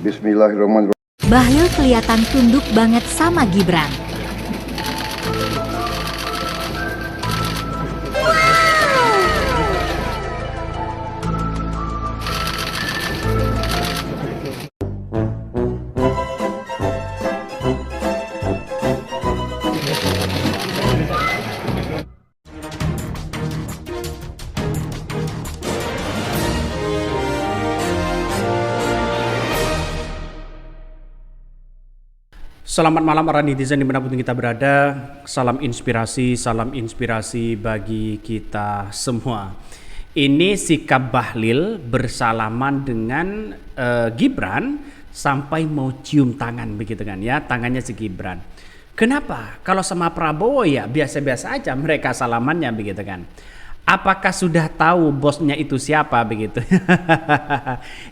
Bismillahirrahmanirrahim. Bahlil kelihatan tunduk banget sama Gibran. Selamat malam para netizen dimanapun kita berada. Salam inspirasi bagi kita semua. Ini sikap Bahlil bersalaman dengan Gibran sampai mau cium tangan begitu kan ya, tangannya si Gibran. Kenapa? Kalau sama Prabowo ya biasa-biasa aja mereka salamannya begitu kan. Apakah sudah tahu bosnya itu siapa begitu?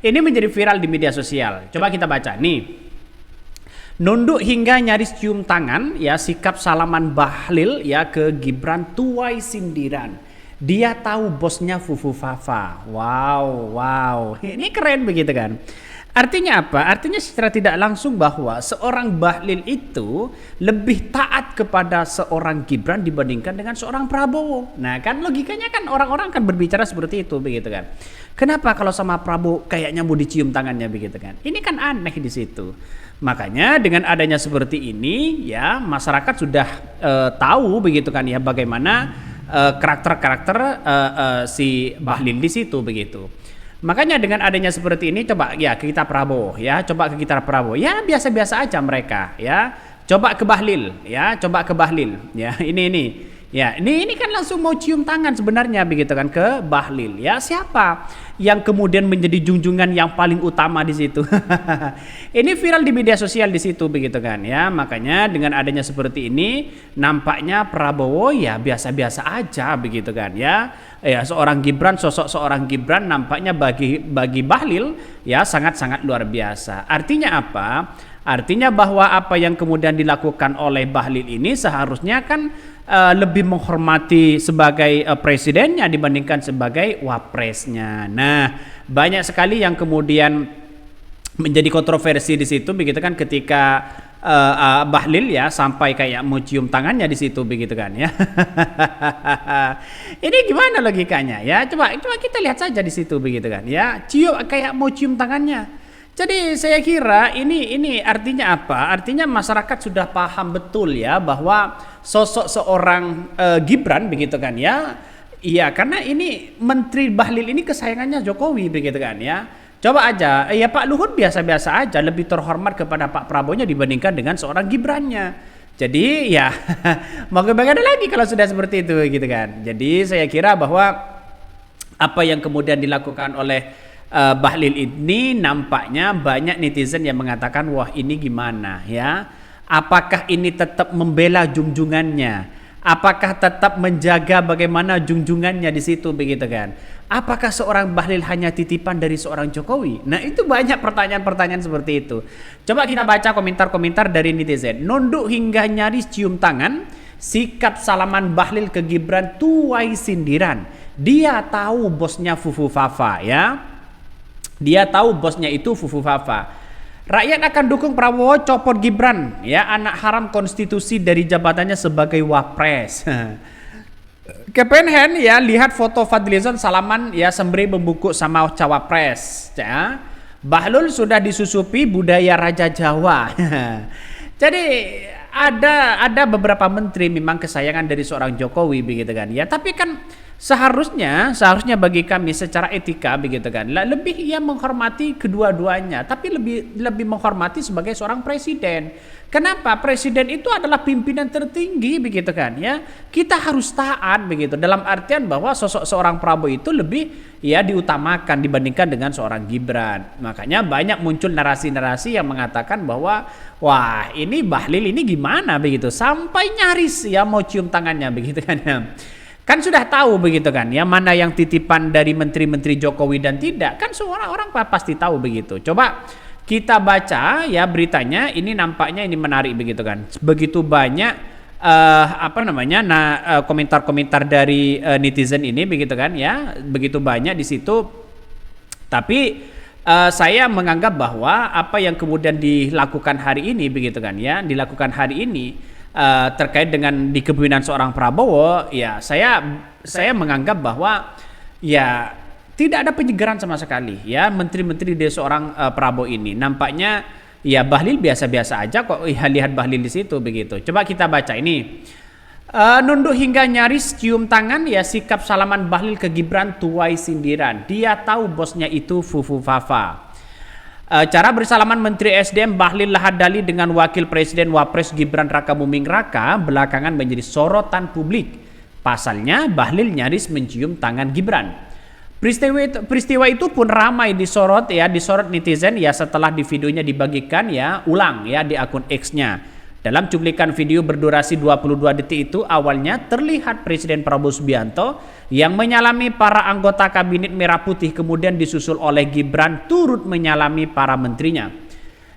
Ini menjadi viral di media sosial. Coba kita baca nih. Nunduk hingga nyaris cium tangan ya, sikap salaman Bahlil ya ke Gibran tuai sindiran. Dia tahu bosnya Fufu Fafa. Wow. Ini keren begitu kan. Artinya apa? Artinya secara tidak langsung bahwa seorang Bahlil itu lebih taat kepada seorang Gibran dibandingkan dengan seorang Prabowo. Nah kan logikanya kan orang-orang akan berbicara seperti itu begitu kan. Kenapa kalau sama Prabowo kayaknya mau dicium tangannya begitu kan? Ini kan aneh di situ. Makanya dengan adanya seperti ini ya masyarakat sudah tahu begitu kan ya bagaimana karakter-karakter si Bahlil di situ begitu. Makanya dengan adanya seperti ini coba ya ke kita Prabowo ya, coba ke kita Prabowo ya biasa-biasa aja mereka ya. Coba ke Bahlil ya, ini. Ya, ini kan langsung mau cium tangan sebenarnya begitu kan ke Bahlil. Ya, siapa yang kemudian menjadi junjungan yang paling utama di situ? Ini viral di media sosial di situ begitu kan ya. Makanya dengan adanya seperti ini nampaknya Prabowo ya biasa-biasa aja begitu kan ya. Ya, sosok seorang Gibran nampaknya bagi Bahlil ya sangat-sangat luar biasa. Artinya apa? Artinya bahwa apa yang kemudian dilakukan oleh Bahlil ini seharusnya kan lebih menghormati sebagai presidennya dibandingkan sebagai wapresnya. Nah, banyak sekali yang kemudian menjadi kontroversi di situ begitu kan ketika Bahlil ya sampai kayak mau cium tangannya di situ begitu kan ya. Ini gimana logikanya ya? Coba kita lihat saja di situ begitu kan ya. Kayak mau cium tangannya. Jadi saya kira ini artinya apa? Artinya masyarakat sudah paham betul ya bahwa sosok seorang Gibran begitu kan ya. Iya, karena ini Menteri Bahlil ini kesayangannya Jokowi begitu kan ya. Coba aja ya Pak Luhut biasa-biasa aja lebih terhormat kepada Pak Prabowo dibandingkan dengan seorang Gibrannya. Jadi ya mau bagaimana lagi kalau sudah seperti itu gitu kan. Jadi saya kira bahwa apa yang kemudian dilakukan oleh Bahlil ini nampaknya banyak netizen yang mengatakan wah ini gimana ya, apakah ini tetap membela junjungannya, apakah tetap menjaga bagaimana junjungannya di situ begitu kan, apakah seorang Bahlil hanya titipan dari seorang Jokowi. Nah itu banyak pertanyaan-pertanyaan seperti itu. Coba kita baca komentar-komentar dari netizen. Nunduk hingga nyaris cium tangan, sikap salaman Bahlil ke Gibran tuai sindiran. Dia tahu bosnya Fufu Fafa ya. Dia tahu bosnya itu Fufu Fafa. Rakyat akan dukung Prabowo copot Gibran ya, anak haram konstitusi dari jabatannya sebagai wapres. Kepenhen ya lihat foto Fadlizon salaman ya sembari membungkuk sama cawapres ya. Bahlil sudah disusupi budaya Raja Jawa. Jadi ada beberapa menteri memang kesayangan dari seorang Jokowi begitu kan ya, tapi kan Seharusnya bagi kami secara etika begitu kan, lebih ia menghormati kedua-duanya, tapi lebih menghormati sebagai seorang presiden. Kenapa? Presiden itu adalah pimpinan tertinggi begitu kan ya. Kita harus taat begitu, dalam artian bahwa sosok seorang Prabowo itu lebih ya diutamakan dibandingkan dengan seorang Gibran. Makanya banyak muncul narasi-narasi yang mengatakan bahwa wah, ini Bahlil ini gimana begitu, sampai nyaris ya mau cium tangannya begitu kan ya. Kan sudah tahu begitu kan ya, mana yang titipan dari menteri-menteri Jokowi dan tidak, kan semua orang pasti tahu begitu. Coba kita baca ya beritanya, ini nampaknya ini menarik begitu kan. Begitu banyak komentar-komentar dari netizen ini begitu kan ya, begitu banyak di situ. Tapi saya menganggap bahwa apa yang kemudian dilakukan hari ini begitu kan ya, dilakukan hari ini terkait dengan di kepemimpinan seorang Prabowo, ya saya menganggap bahwa ya tidak ada penyegaran sama sekali ya menteri-menteri dari seorang Prabowo ini. Nampaknya ya Bahlil biasa-biasa aja kok, ya, lihat Bahlil di situ begitu. Coba kita baca ini. Nunduk hingga nyaris cium tangan ya, sikap salaman Bahlil ke Gibran tuai sindiran. Dia tahu bosnya itu Fufu Fafa. Cara bersalaman Menteri SDM Bahlil Lahadali dengan Wakil Presiden Wapres Gibran Raka Buming Raka belakangan menjadi sorotan publik. Pasalnya Bahlil nyaris mencium tangan Gibran. Peristiwa itu pun ramai disorot netizen ya setelah di videonya dibagikan ya ulang ya di akun X-nya. Dalam cuplikan video berdurasi 22 detik itu awalnya terlihat Presiden Prabowo Subianto yang menyalami para anggota Kabinet Merah Putih, kemudian disusul oleh Gibran turut menyalami para menterinya.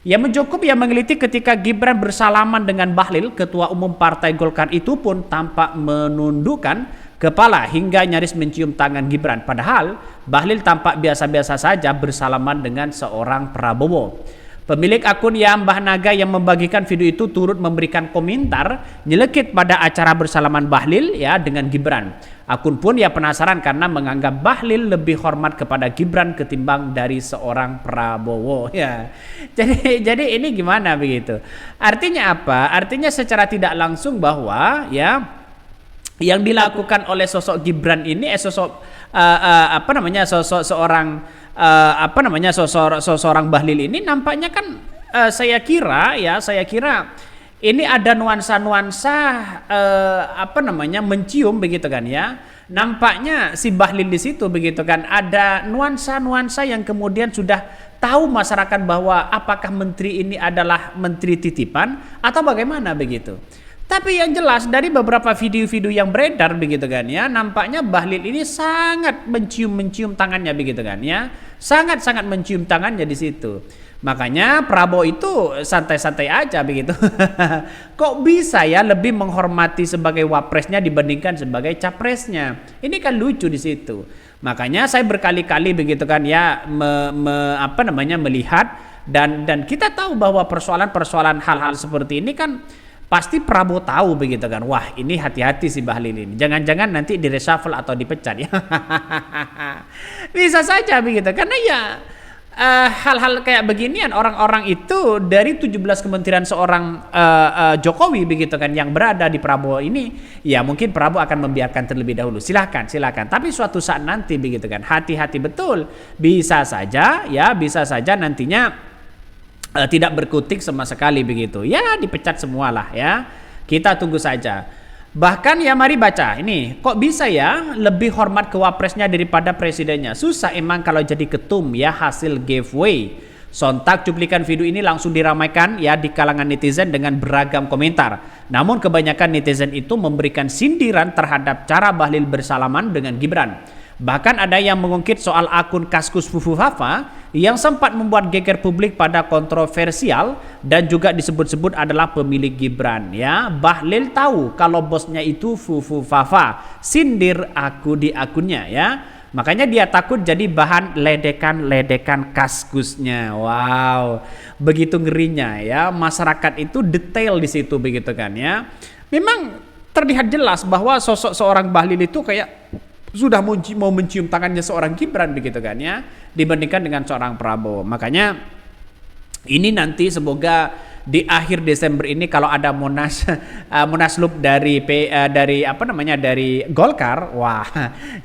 Yang cukup yang menggelitik ketika Gibran bersalaman dengan Bahlil, Ketua Umum Partai Golkar itu pun tampak menundukkan kepala hingga nyaris mencium tangan Gibran. Padahal Bahlil tampak biasa-biasa saja bersalaman dengan seorang Prabowo. Pemilik akun Mbah Naga yang membagikan video itu turut memberikan komentar nyelekit pada acara bersalaman Bahlil ya dengan Gibran. Akun pun ya penasaran karena menganggap Bahlil lebih hormat kepada Gibran ketimbang dari seorang Prabowo ya. Jadi ini gimana begitu? Artinya apa? Artinya secara tidak langsung bahwa ya yang dilakukan oleh sosok Gibran ini sosok seorang Bahlil ini nampaknya kan saya kira ini ada nuansa-nuansa mencium begitu kan ya. Nampaknya si Bahlil di situ begitu kan ada nuansa-nuansa yang kemudian sudah tahu masyarakat bahwa apakah menteri ini adalah menteri titipan atau bagaimana begitu. Tapi yang jelas dari beberapa video-video yang beredar begitu kan ya, nampaknya Bahlil ini sangat mencium tangannya begitu kan ya, sangat mencium tangannya di situ. Makanya Prabowo itu santai-santai aja begitu. Kok bisa ya lebih menghormati sebagai wapresnya dibandingkan sebagai capresnya? Ini kan lucu di situ. Makanya saya berkali-kali begitu kan ya melihat dan kita tahu bahwa persoalan hal-hal seperti ini kan pasti Prabowo tahu begitu kan. Wah, ini hati-hati si Bahlil ini. Jangan-jangan nanti di reshuffle atau dipecat ya. Bisa saja begitu. Karena ya hal-hal kayak beginian orang-orang itu dari 17 kementerian seorang Jokowi begitu kan yang berada di Prabowo ini, ya mungkin Prabowo akan membiarkan terlebih dahulu. Silakan. Tapi suatu saat nanti begitu kan. Hati-hati betul. Bisa saja nantinya tidak berkutik sama sekali begitu. Ya dipecat semualah ya. Kita tunggu saja. Bahkan ya mari baca ini. Kok bisa ya lebih hormat ke wapresnya daripada presidennya? Susah emang kalau jadi ketum ya hasil giveaway. Sontak cuplikan video ini langsung diramaikan ya di kalangan netizen dengan beragam komentar. Namun kebanyakan netizen itu memberikan sindiran terhadap cara Bahlil bersalaman dengan Gibran. Bahkan ada yang mengungkit soal akun Kaskus Fufu Fafa yang sempat membuat geger publik pada kontroversial dan juga disebut-sebut adalah pemilik Gibran ya. Bahlil tahu kalau bosnya itu Fufu Fafa, sindir aku di akunnya ya. Makanya dia takut jadi bahan ledekan Kaskusnya. Wow, begitu ngerinya ya. Masyarakat itu detail di situ begitu kan ya. Memang terlihat jelas bahwa sosok seorang Bahlil itu kayak sudah mau mencium tangannya seorang Gibran begitu kan ya, dibandingkan dengan seorang Prabowo. Makanya ini nanti semoga di akhir Desember ini kalau ada munaslup dari dari Golkar, wah,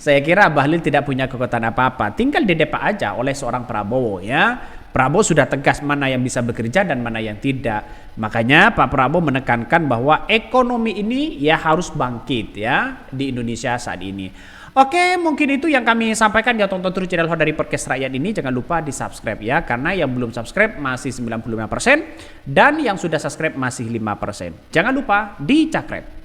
saya kira Bahlil tidak punya kekuatan apa-apa. Tinggal didepak aja oleh seorang Prabowo ya. Prabowo sudah tegas mana yang bisa bekerja dan mana yang tidak. Makanya Pak Prabowo menekankan bahwa ekonomi ini ya harus bangkit ya di Indonesia saat ini. Oke, mungkin itu yang kami sampaikan ya, tonton terus channel Hot dari Podcast Rakyat ini. Jangan lupa di subscribe ya, karena yang belum subscribe masih 95% dan yang sudah subscribe masih 5%. Jangan lupa di subscribe.